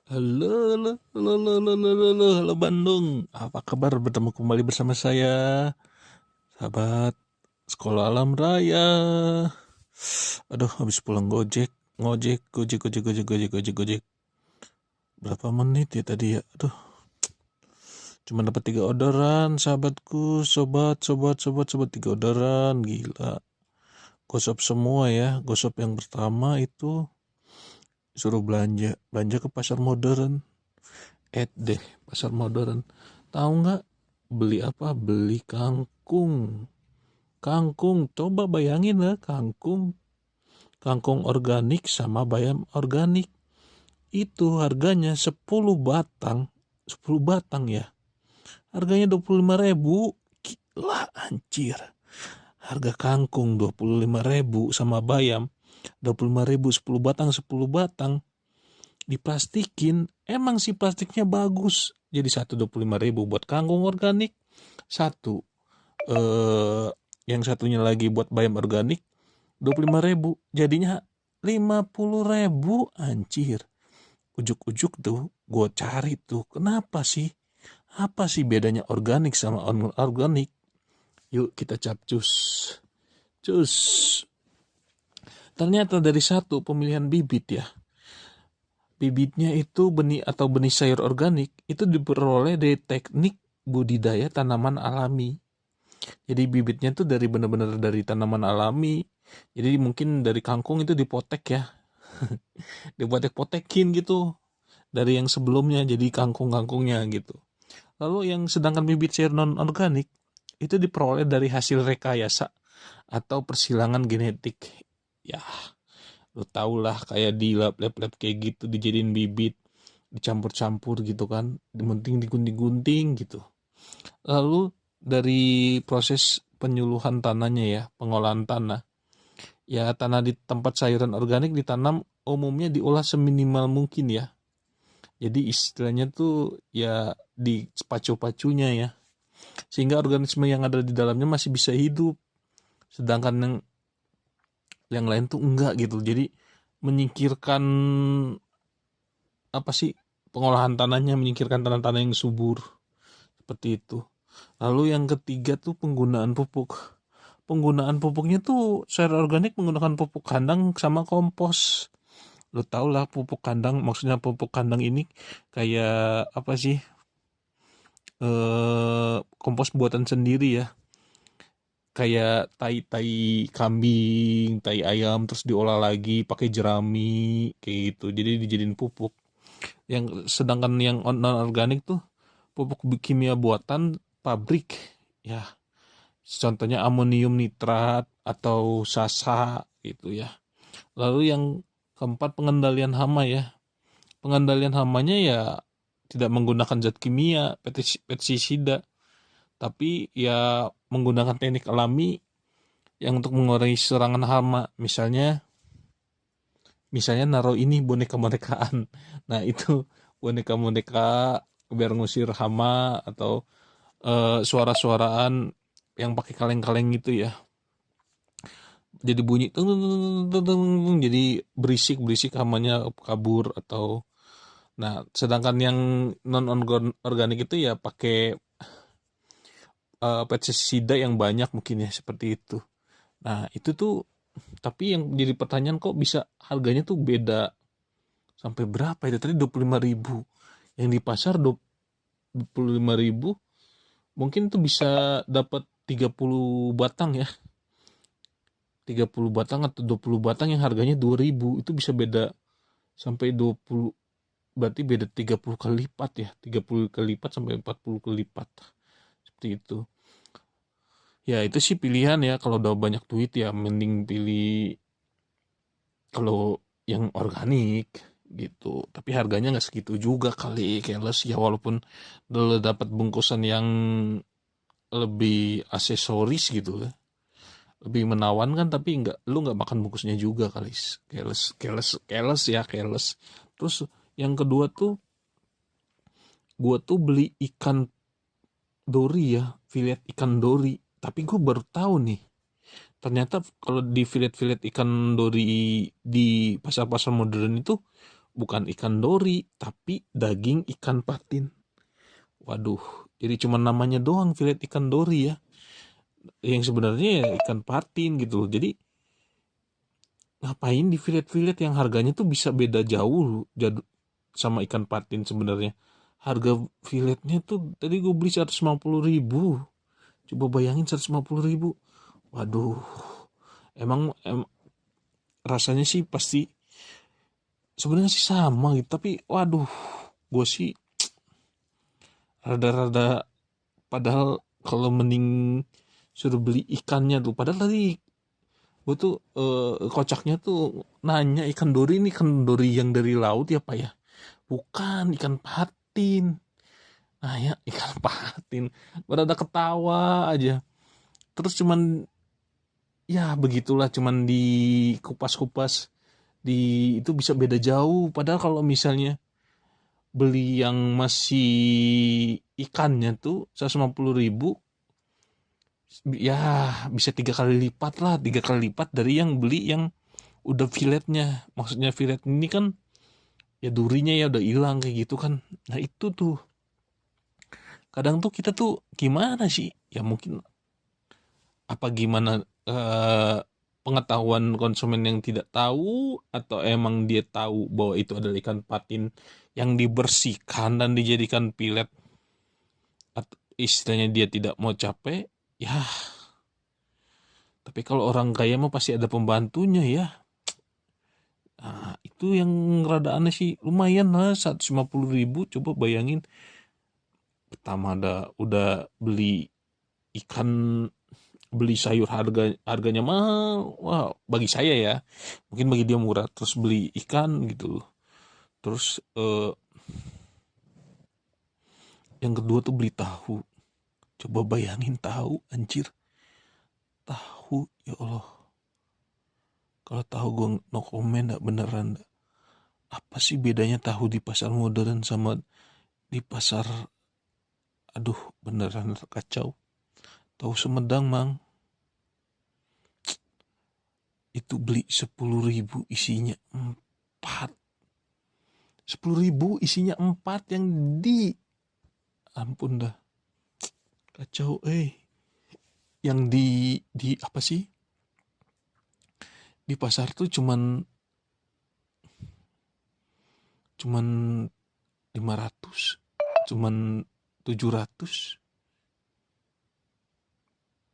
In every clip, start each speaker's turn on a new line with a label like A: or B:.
A: Halo, halo, halo, halo, halo, halo, halo, halo Bandung. Apa kabar? Bertemu kembali bersama saya, sahabat Sekolah Alam Raya. Aduh, habis pulang gojek. Berapa menit ya tadi ya? Aduh, cuma dapat 3 orderan, sahabatku, sobat, 3 orderan, gila. Gosop semua ya. Gosop yang pertama itu suruh belanja ke pasar modern. Deh, pasar modern. Tahu nggak? Beli apa? Beli kangkung. Kangkung, coba bayangin lah, kangkung organik sama bayam organik. Itu harganya 10 batang. 10 batang ya. Harganya 25.000. Gila anjir. Harga kangkung 25.000 sama bayam 25.000, 10 batang 10 batang. Diplastikin, emang sih plastiknya bagus. Jadi satu 25.000 buat kangkung organik, satu yang satunya lagi buat bayam organik 25.000, jadinya 50.000. Anjir, ujuk-ujuk tuh gue cari tuh, kenapa sih, apa sih bedanya organik sama organik. Yuk kita capcus cus. Ternyata dari satu pemilihan bibit ya, bibitnya itu benih atau benih sayur organik itu diperoleh dari teknik budidaya tanaman alami. Jadi bibitnya tuh dari benar-benar dari tanaman alami. Jadi mungkin dari kangkung itu dipotek ya, dipotek-potekin gitu dari yang sebelumnya jadi kangkung-kangkungnya gitu. Lalu yang sedangkan bibit sayur non organik itu diperoleh dari hasil rekayasa atau persilangan genetik. Ya, lo tau lah kayak di lab-lab kayak gitu dijadiin bibit, dicampur-campur gitu kan, digunting digunting-gunting gitu. Lalu dari proses penyuluhan tanahnya ya, pengolahan tanah. Ya tanah di tempat sayuran organik ditanam umumnya diolah seminimal mungkin ya. Jadi istilahnya tuh ya di pacu-pacunya ya. Sehingga organisme yang ada di dalamnya masih bisa hidup. Sedangkan yang lain tuh enggak gitu. Jadi menyingkirkan apa sih, pengolahan tanahnya, menyingkirkan tanah-tanah yang subur seperti itu. Lalu yang ketiga tuh penggunaan pupuk. Penggunaan pupuknya tuh sayur organik menggunakan pupuk kandang sama kompos. Lo tau lah pupuk kandang, maksudnya pupuk kandang ini kayak apa sih? Kompos buatan sendiri ya. Kayak tai kambing, tai ayam terus diolah lagi pakai jerami kayak gitu. Jadi dijadiin pupuk. Yang sedangkan yang non organik tuh pupuk kimia buatan pabrik. Ya, contohnya amonium nitrat atau sasa gitu ya. Lalu yang keempat pengendalian hama ya. Pengendalian hamanya ya tidak menggunakan zat kimia, pestisida, tapi ya menggunakan teknik alami yang untuk mengurangi serangan hama. Misalnya naruh ini boneka-bonekaan. Nah, itu boneka-boneka biar ngusir hama atau suara-suaraan yang pakai kaleng-kaleng gitu ya. Jadi bunyi tung, tung, tung, tung, tung, tung, jadi berisik hamanya kabur atau. Nah, sedangkan yang non organik itu ya pakai pestisida yang banyak mungkin ya seperti itu. Nah, itu tuh tapi yang jadi pertanyaan kok bisa harganya tuh beda sampai berapa itu tadi 25.000. Yang di pasar 25.000 mungkin tuh bisa dapat 30 batang ya. 30 batang atau 20 batang yang harganya 2.000 itu bisa beda sampai 20, berarti beda 30 kali lipat ya, 30 kali lipat sampai 40 kali lipat seperti itu. Ya itu sih pilihan ya, kalau udah banyak duit ya mending pilih kalau yang organik gitu, tapi harganya nggak segitu juga kali, careless ya, walaupun dulu dapat bungkusan yang lebih aksesoris gitu ya, lebih menawan kan, tapi lu nggak makan bungkusnya juga kali. Careless. Terus yang kedua tuh gue tuh beli ikan dori ya, filet ikan dori. Tapi gue baru tahu nih, ternyata kalau di filet ikan dori di pasar-pasar modern itu bukan ikan dori, tapi daging ikan patin. Waduh, jadi cuma namanya doang filet ikan dori ya. Yang sebenarnya ya ikan patin gitu. Jadi ngapain di filet-filet yang harganya tuh bisa beda jauh sama ikan patin sebenarnya. Harga filetnya tuh tadi gue beli 150.000. Coba bayangin 150.000. Waduh, emang rasanya sih pasti sebenarnya sih sama gitu. Tapi waduh, gue sih rada-rada, padahal kalau mending suruh beli ikannya tuh. Padahal tadi gue tuh kocaknya tuh nanya ikan dori ini ikan dori yang dari laut ya pak ya, bukan ikan patin. Nah ya ikan patin, berada ketawa aja. Terus cuman ya begitulah, cuman di kupas-kupas di itu bisa beda jauh. Padahal kalau misalnya beli yang masih ikannya tuh 150.000, ya bisa 3 kali lipat lah, 3 kali lipat dari yang beli yang udah filetnya. Maksudnya filet ini kan ya durinya ya udah hilang kayak gitu kan. Nah itu tuh kadang tuh kita tuh gimana sih ya, mungkin apa gimana, pengetahuan konsumen yang tidak tahu, atau emang dia tahu bahwa itu adalah ikan patin yang dibersihkan dan dijadikan pilet, atau istilahnya dia tidak mau capek ya. Tapi kalau orang kaya mah pasti ada pembantunya ya. Nah, itu yang rada aneh sih. Lumayan lah 150.000. Coba bayangin, pertama udah beli ikan, beli sayur harganya mahal. Wah, bagi saya ya. Mungkin bagi dia murah. Terus beli ikan gitu. Terus yang kedua tuh beli tahu. Coba bayangin tahu, anjir. Tahu, ya Allah. Kalau tahu gue no comment dah, beneran dah. Apa sih bedanya tahu di pasar modern sama di pasar, aduh beneran kacau. Tahu Sumedang mang, itu beli 10.000 isinya 4. 10.000 isinya 4 yang di, ampun dah, kacau yang di apa sih, di pasar tuh cuman 500, cuman 700.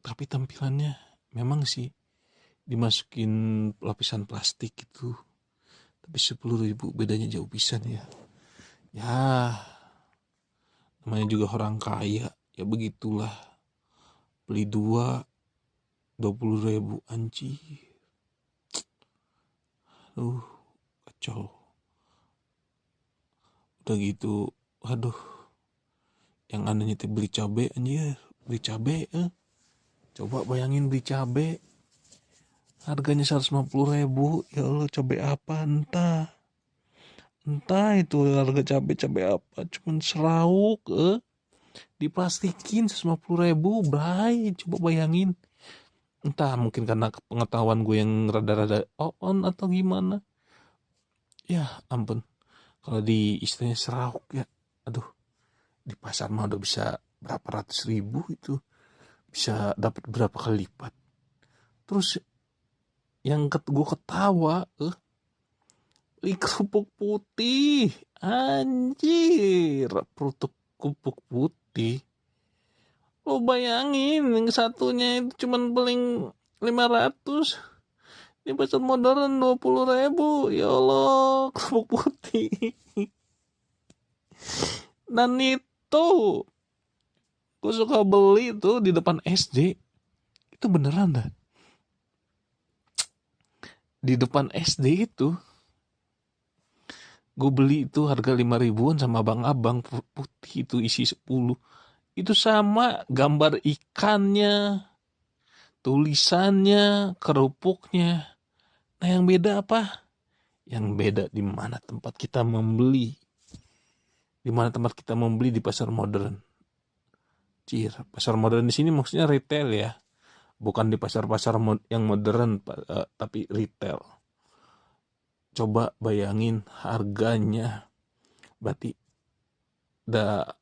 A: Tapi tampilannya memang sih dimasukin lapisan plastik gitu. Tapi 10.000 bedanya jauh pisan ya. Ya namanya juga orang kaya, ya begitulah. Beli 20.000 anjir. Kacau. Udah gitu, aduh, yang anehnya tuh beli cabe anjir. Beli cabe coba bayangin beli cabe harganya 150.000. Ya Allah, cabe apa entah itu harga cabe apa, cuman serauk diplastikin 150.000 bray. Coba bayangin, entah mungkin karena pengetahuan gue yang rada-rada on atau gimana ya. Ampun, kalau di istilahnya serauk ya, aduh, di pasar mah udah bisa berapa ratus ribu, itu bisa dapat berapa kali lipat. Terus yang gue ketawa kerupuk putih anjir, kerupuk putih. Lo bayangin yang satunya itu cuman paling 500, di pasar modern 20.000. Ya Allah, kerupuk putih. Dan itu gue suka beli tuh di depan SD. Itu beneran dah, di depan SD itu gue beli itu harga 5.000-an sama abang-abang putih itu isi 10. Itu sama gambar ikannya, tulisannya, kerupuknya. Nah yang beda apa? Yang beda di mana tempat kita membeli. Di mana tempat kita membeli di pasar modern. Pasar modern di sini maksudnya retail ya. Bukan di pasar-pasar yang modern, tapi retail. coba bayangin harganya, berarti ada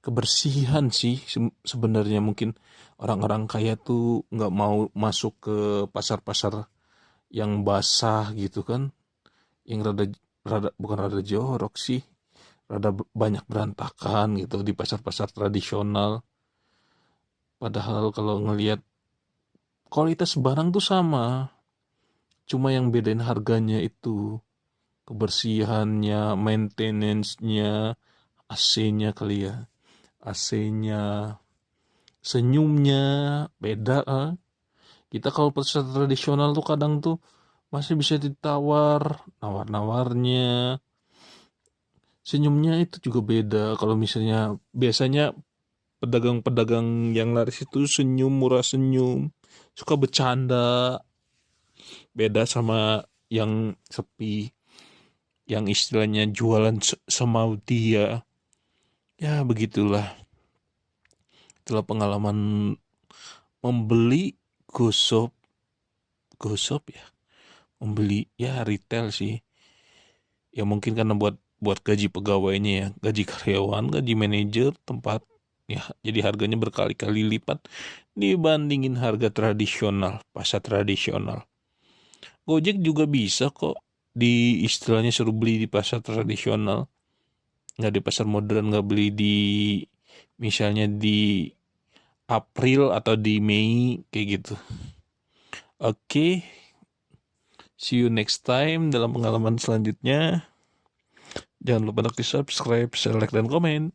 A: kebersihan sih sebenarnya. Mungkin orang-orang kaya tuh nggak mau masuk ke pasar-pasar yang basah gitu kan, yang rada rada bukan rada jorok sih, rada banyak berantakan gitu di pasar-pasar tradisional. Padahal kalau ngelihat kualitas barang tuh sama, cuma yang bedain harganya itu, kebersihannya, maintenance-nya, AC-nya kali ya, AC-nya, senyumnya beda. Kita kalau pasar tradisional tuh kadang tuh masih bisa ditawar, nawar-nawarnya, senyumnya itu juga beda. Kalau misalnya biasanya pedagang-pedagang yang laris itu senyum, murah senyum, suka bercanda, beda sama yang sepi, yang istilahnya jualan semau dia. Ya begitulah, itulah pengalaman membeli gosok, gosok ya, membeli ya retail sih. Ya mungkin karena buat buat gaji pegawainya ya, gaji karyawan, gaji manajer tempat, ya jadi harganya berkali-kali lipat dibandingin harga tradisional, pasar tradisional. Gojek juga bisa kok di istilahnya suruh beli di pasar tradisional, nggak di pasar modern, nggak beli di misalnya di April atau di Mei kayak gitu. Oke, see you next time dalam pengalaman selanjutnya. Jangan lupa untuk di subscribe, share, like, dan komen.